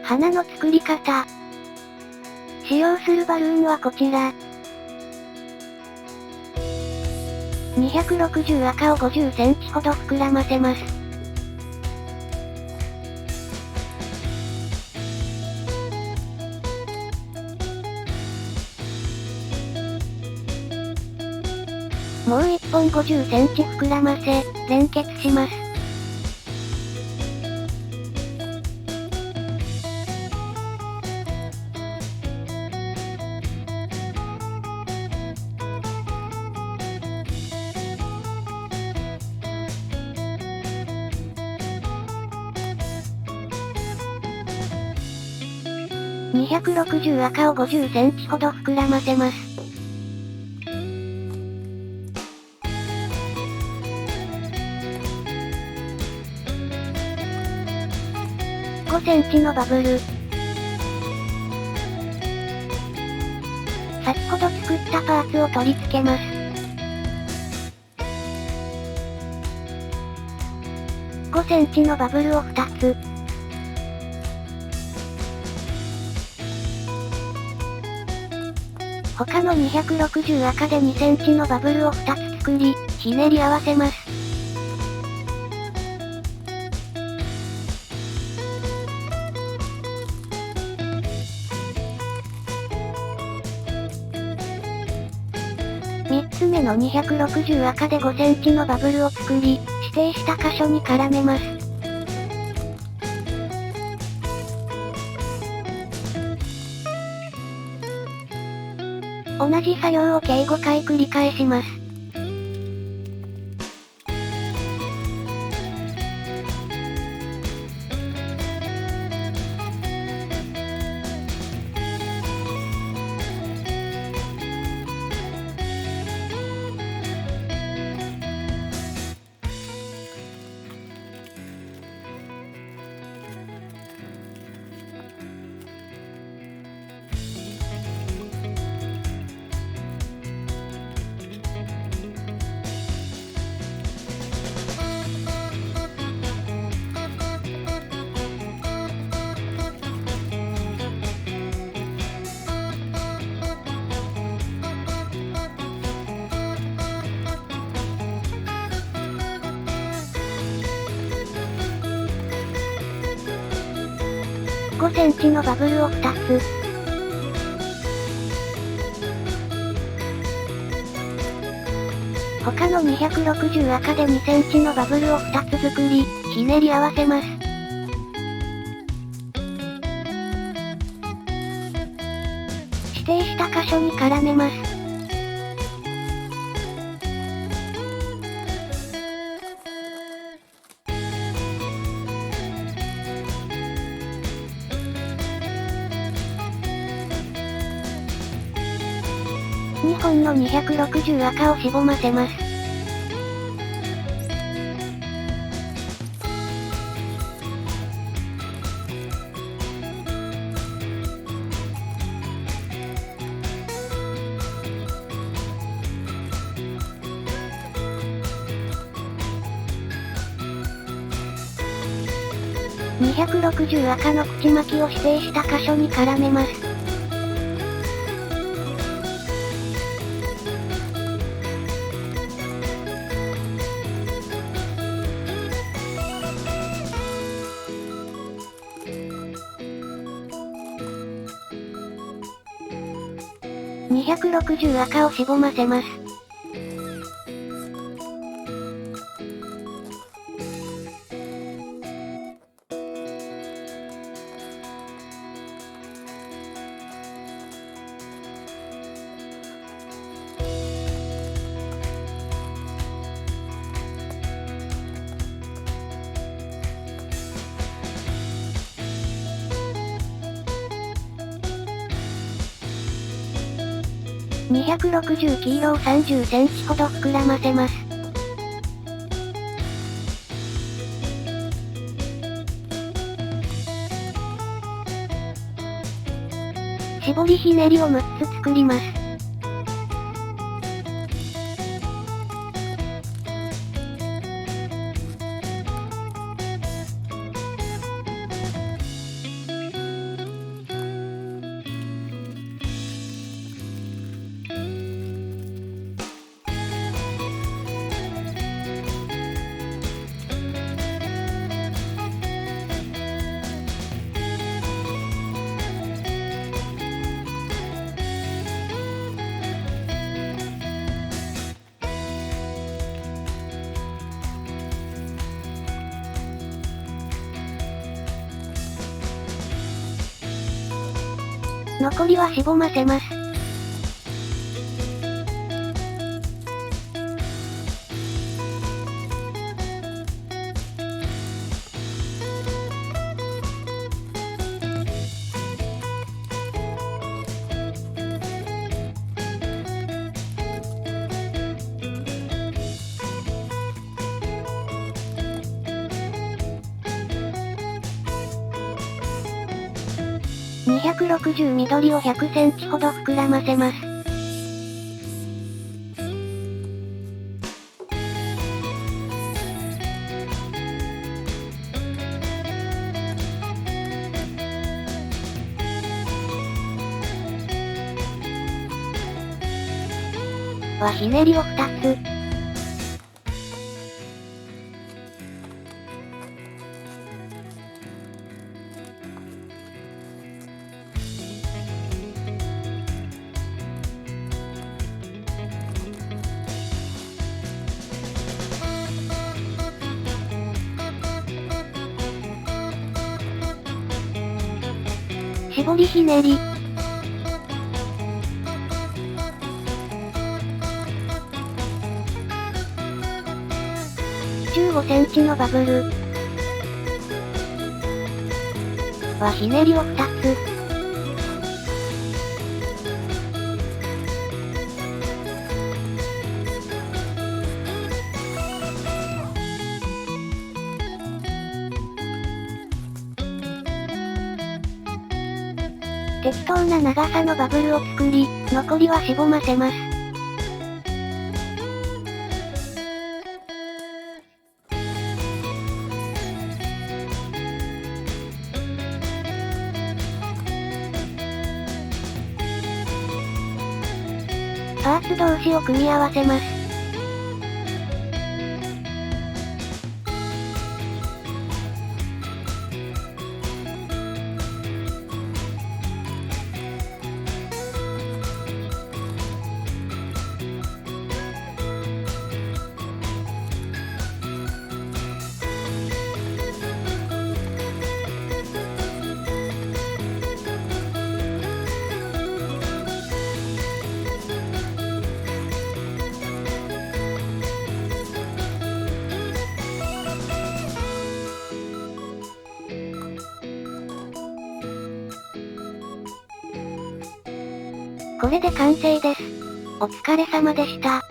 花の作り方。使用するバルーンはこちら。260赤を50センチほど膨らませます。もう1本50センチ膨らませ、連結します。260赤を50センチほど膨らませます。5センチのバブル。先ほど作ったパーツを取り付けます。5センチのバブルを2つ。他の260赤で2センチのバブルを2つ作り、ひねり合わせます。3つ目の260赤で5センチのバブルを作り、指定した箇所に絡めます。同じ作業を計5回繰り返します。5センチのバブルを2つ。他の260赤で2センチのバブルを2つ作り、ひねり合わせます。指定した箇所に絡めます。2本の260赤をしぼませます。260赤の口巻きを指定した箇所に絡めます。260赤をしぼませます。260黄色を30センチほど膨らませます。絞りひねりを6つ作ります。残りはしぼませます。260緑を100センチほど膨らませます。ひねりを2つ。絞りひねり。15センチのバブル。ひねりを2つ。適当な長さのバブルを作り、残りはしぼませます。パーツ同士を組み合わせます。これで完成です。お疲れ様でした。